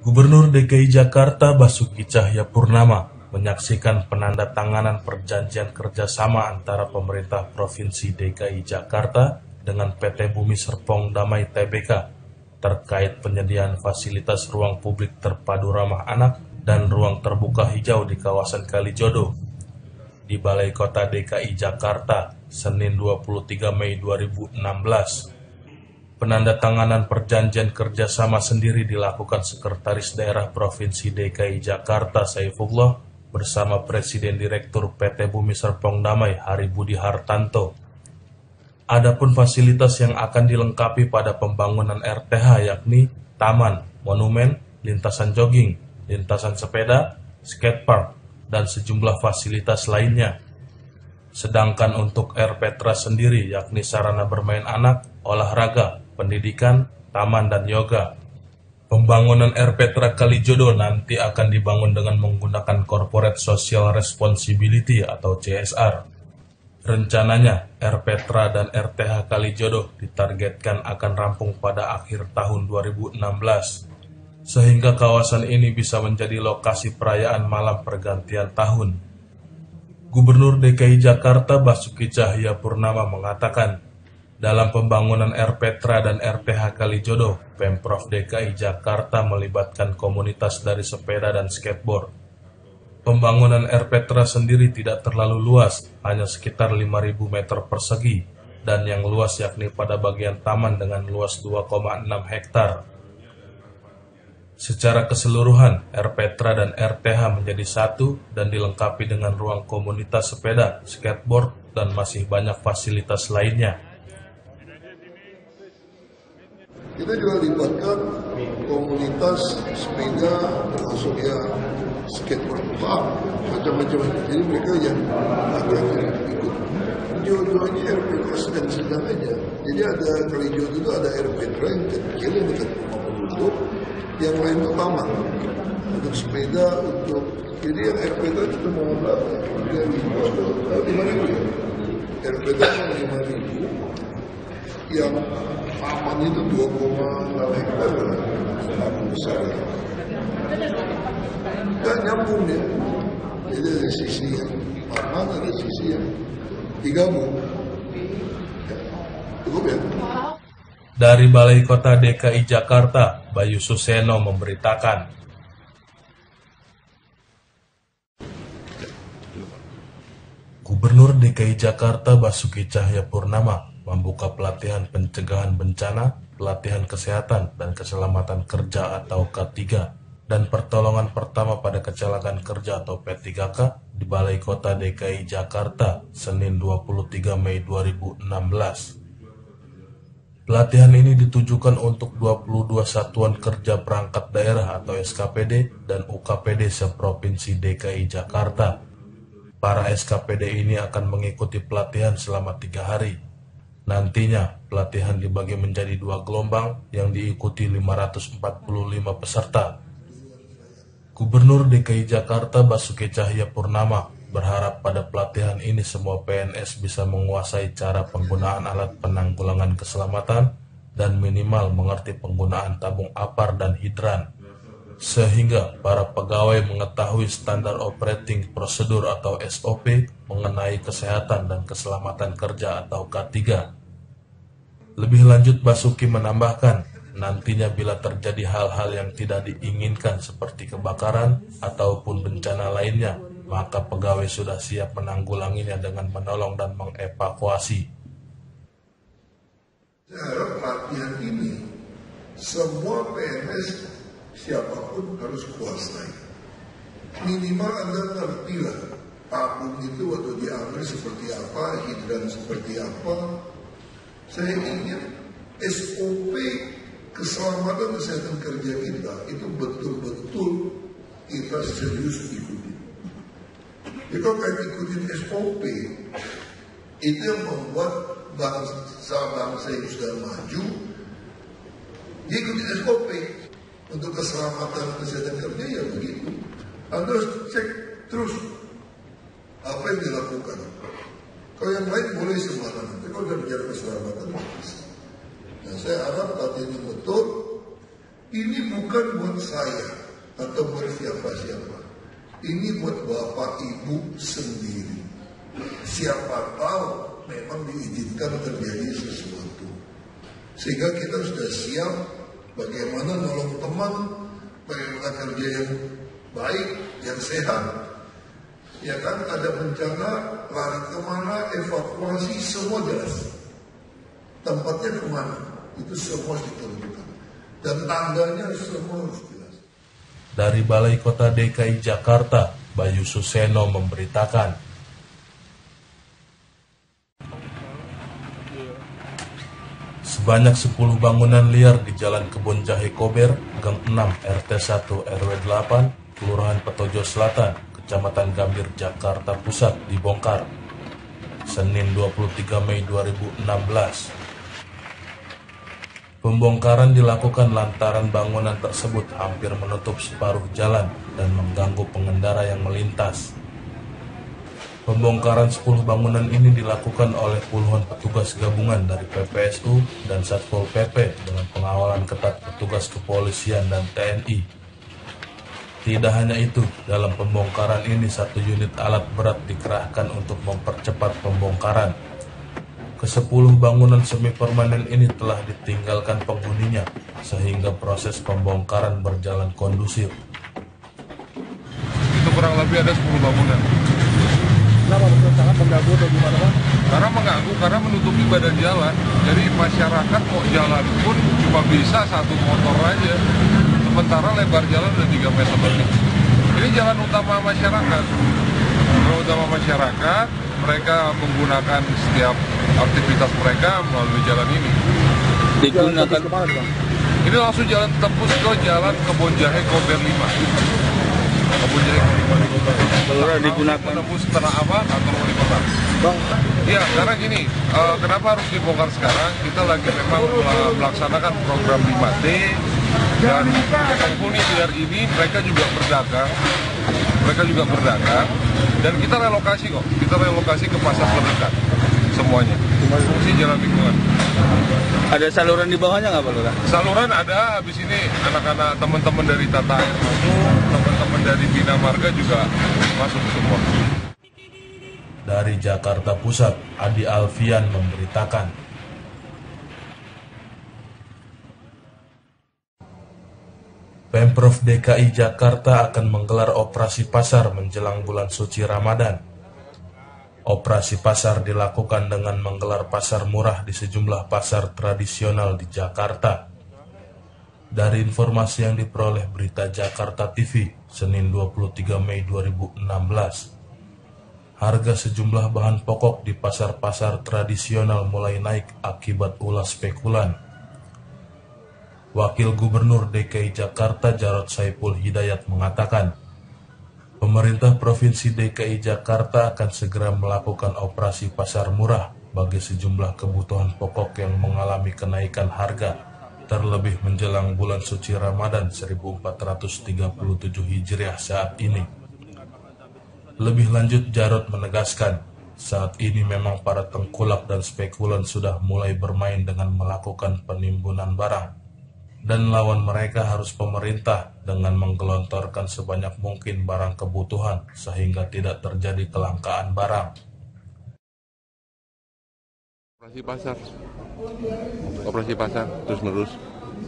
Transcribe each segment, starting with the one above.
Gubernur DKI Jakarta Basuki Cahayapurnama menyaksikan penandatanganan perjanjian kerjasama antara pemerintah Provinsi DKI Jakarta dengan PT Bumi Serpong Damai Tbk terkait penyediaan fasilitas ruang publik terpadu ramah anak dan ruang terbuka hijau di kawasan Kalijodo di Balai Kota DKI Jakarta, Senin 23 Mei 2016. Penandatanganan perjanjian kerjasama sendiri dilakukan Sekretaris Daerah Provinsi DKI Jakarta Saifullah bersama Presiden Direktur PT Bumi Serpong Damai Hari Budi Hartanto. Adapun fasilitas yang akan dilengkapi pada pembangunan RTH yakni taman, monumen, lintasan jogging, lintasan sepeda, skatepark, dan sejumlah fasilitas lainnya. Sedangkan untuk RPTRA sendiri yakni sarana bermain anak, olahraga, pendidikan, taman, dan yoga. Pembangunan RPTRA Kalijodo nanti akan dibangun dengan menggunakan Corporate Social Responsibility atau CSR. Rencananya, RPTRA dan RTH Kalijodo ditargetkan akan rampung pada akhir tahun 2016, sehingga kawasan ini bisa menjadi lokasi perayaan malam pergantian tahun. Gubernur DKI Jakarta Basuki Cahayapurnama mengatakan, dalam pembangunan RPTRA dan RTH Kalijodo, Pemprov DKI Jakarta melibatkan komunitas dari sepeda dan skateboard. Pembangunan RPTRA sendiri tidak terlalu luas, hanya sekitar 5.000 meter persegi, dan yang luas yakni pada bagian taman dengan luas 2,6 hektar. Secara keseluruhan, RPTRA dan RTH menjadi satu dan dilengkapi dengan ruang komunitas sepeda, skateboard, dan masih banyak fasilitas lainnya. Kita juga libatkan komunitas sepeda, termasuk ya skateboard, macam-macam. Jadi mereka yang akan ikut. Dua-duanya RPTRA sedang aja. Jadi ada Kalijodo itu ada RPTRA yang kecil yang dekat rumah penduduk, yang lain itu taman untuk sepeda, untuk jadi yang RPTRA itu mau berapa? 3.000 atau 5.000 ya? RPTRA 5.000, yang taman itu 2,6 hektar sangat besar. Gak nyambung ya. Jadi ada sisi yang taman, ada sisi yang digabung. Ya, cukup ya. Dari Balai Kota DKI Jakarta, Bayu Suseno memberitakan. Gubernur DKI Jakarta Basuki Cahayapurnama membuka pelatihan pencegahan bencana, pelatihan kesehatan dan keselamatan kerja atau K3, dan pertolongan pertama pada kecelakaan kerja atau P3K di Balai Kota DKI Jakarta, Senin 23 Mei 2016. Pelatihan ini ditujukan untuk 22 satuan kerja perangkat daerah atau SKPD dan UKPD seprovinsi DKI Jakarta. Para SKPD ini akan mengikuti pelatihan selama 3 hari. Nantinya, pelatihan dibagi menjadi 2 gelombang yang diikuti 545 peserta. Gubernur DKI Jakarta Basuki Cahayapurnama berharap pada pelatihan ini semua PNS bisa menguasai cara penggunaan alat penanggulangan keselamatan dan minimal mengerti penggunaan tabung apar dan hidran, sehingga para pegawai mengetahui standar operating prosedur atau SOP mengenai kesehatan dan keselamatan kerja atau K3. Lebih lanjut, Basuki menambahkan, nantinya bila terjadi hal-hal yang tidak diinginkan seperti kebakaran ataupun bencana lainnya, maka pegawai sudah siap menanggulanginya dengan menolong dan mengevakuasi. Saya harap pelatihan ini semua PNS siapapun harus kuasai. Minimal Anda ngerti lah tabung itu waktu diambil seperti apa, hidran seperti apa. Saya ingin SOP keselamatan kesehatan kerja kita itu betul-betul kita serius ikuti. Jadi kalau kita ikutin SOP, itu yang membuat bangsa yang sudah maju, dia ikutin SOP untuk keselamatan kesehatan kerja ya begitu. Anda harus cek terus apa yang dilakukan. Kalau yang lain boleh sembarangan, tapi kalau sudah bicara keselamatan, bisa. Nah, saya harap pelatihan ini betul Ini bukan buat saya atau buat siapa-siapa. Ini buat Bapak Ibu sendiri. Siapa tahu memang diizinkan terjadi sesuatu. Sehingga kita sudah siap bagaimana nolong teman, bagaimana kerja yang baik, yang sehat. Ya kan, ada bencana, lari kemana, evakuasi, semua jelas. Tempatnya kemana, itu semua ditentukan. Dan tandanya semua harus jelas. Dari Balai Kota DKI Jakarta, Bayu Suseno memberitakan. Sebanyak 10 bangunan liar di Jalan Kebon Jahe Kober, Gang 6, RT 1, RW 8, Kelurahan Petojo Selatan, Kecamatan Gambir, Jakarta Pusat dibongkar. Senin 23 Mei 2016. Pembongkaran dilakukan lantaran bangunan tersebut hampir menutup separuh jalan dan mengganggu pengendara yang melintas. Pembongkaran 10 bangunan ini dilakukan oleh puluhan petugas gabungan dari PPSU dan Satpol PP dengan pengawalan ketat petugas kepolisian dan TNI. Tidak hanya itu, dalam pembongkaran ini 1 unit alat berat dikerahkan untuk mempercepat pembongkaran. Ke-10 bangunan semi permanen ini telah ditinggalkan penghuninya, sehingga proses pembongkaran berjalan kondusif. Itu kurang lebih ada 10 bangunan. Kenapa sangat mengganggu atau gimana Pak? Karena mengganggu, karena menutupi badan jalan. Jadi masyarakat mau jalan pun cuma bisa 1 motor aja. Sementara lebar jalan udah 3 meter lebih. Ini jalan utama masyarakat. Jalan utama masyarakat, mereka menggunakan setiap aktivitas mereka melalui jalan ini. Digunakan kemana Pak? Ini langsung jalan tembus ke Jalan Kebon Jahe Kober 5. Kebon Jahe Kober 5. Digunakan Menembus Tanah Abang atau Wali Kota. Bang, Ya, karena gini, kenapa harus dibongkar sekarang? Kita lagi memang melaksanakan program 5T dan penghuni liar ini mereka juga berdagang. Dan kita relokasi kok. Kita relokasi ke pasar terdekat semuanya. Fungsi jalan lingkungan. ada saluran di bawahnya nggak Pak Lurah? Saluran ada, habis ini anak-anak teman-teman dari Tata Air masuk, teman-teman dari Bina Marga juga masuk semua. Dari Jakarta Pusat, Adi Alfian memberitakan. Pemprov DKI Jakarta akan menggelar operasi pasar menjelang bulan suci Ramadan. Operasi pasar dilakukan dengan menggelar pasar murah di sejumlah pasar tradisional di Jakarta. Dari informasi yang diperoleh Berita Jakarta TV, Senin 23 Mei 2016, harga sejumlah bahan pokok di pasar-pasar tradisional mulai naik akibat ulah spekulan. Wakil Gubernur DKI Jakarta Jarod Saiful Hidayat mengatakan, pemerintah Provinsi DKI Jakarta akan segera melakukan operasi pasar murah bagi sejumlah kebutuhan pokok yang mengalami kenaikan harga, terlebih menjelang bulan suci Ramadan 1437 Hijriah saat ini. Lebih lanjut, Jarod menegaskan, saat ini memang para tengkulak dan spekulan sudah mulai bermain dengan melakukan penimbunan barang. Dan lawan mereka harus pemerintah dengan menggelontorkan sebanyak mungkin barang kebutuhan sehingga tidak terjadi kelangkaan barang. Operasi pasar terus menerus.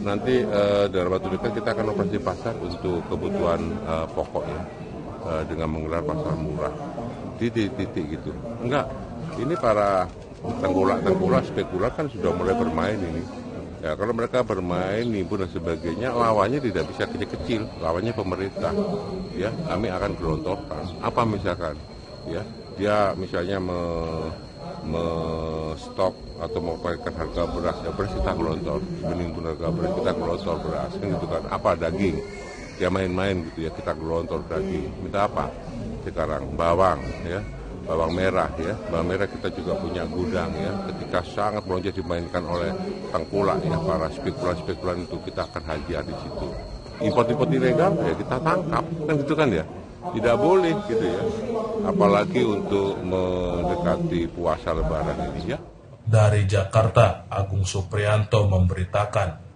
Nanti dalam waktu dekat kita akan operasi pasar untuk kebutuhan pokok ya, dengan menggelar pasar murah di titik gitu. Enggak, ini para tengkulak spekulan kan sudah mulai bermain ini. Ya, kalau mereka bermain, nimbun dan sebagainya, lawannya tidak bisa kecil-kecil, lawannya pemerintah. Ya, kami akan gelontorkan. Apa misalkan? Ya, dia misalnya stok atau mengupayakan harga beras, ya beras kita gelontor, menimbun harga beras kita gelontor beras, kan gitu kan. Apa daging? Dia main-main gitu ya, kita gelontor daging. Minta apa? Sekarang bawang, ya. Bawang merah ya, bawang merah kita juga punya gudang ya. Ketika sangat melonjak dimainkan oleh tengkulak ya, para spekulan itu kita akan hajar di situ. Import ilegal ya kita tangkap, kan gitu kan ya. Tidak boleh gitu ya. Apalagi untuk mendekati puasa Lebaran ini ya. Dari Jakarta, Agung Supriyanto memberitakan.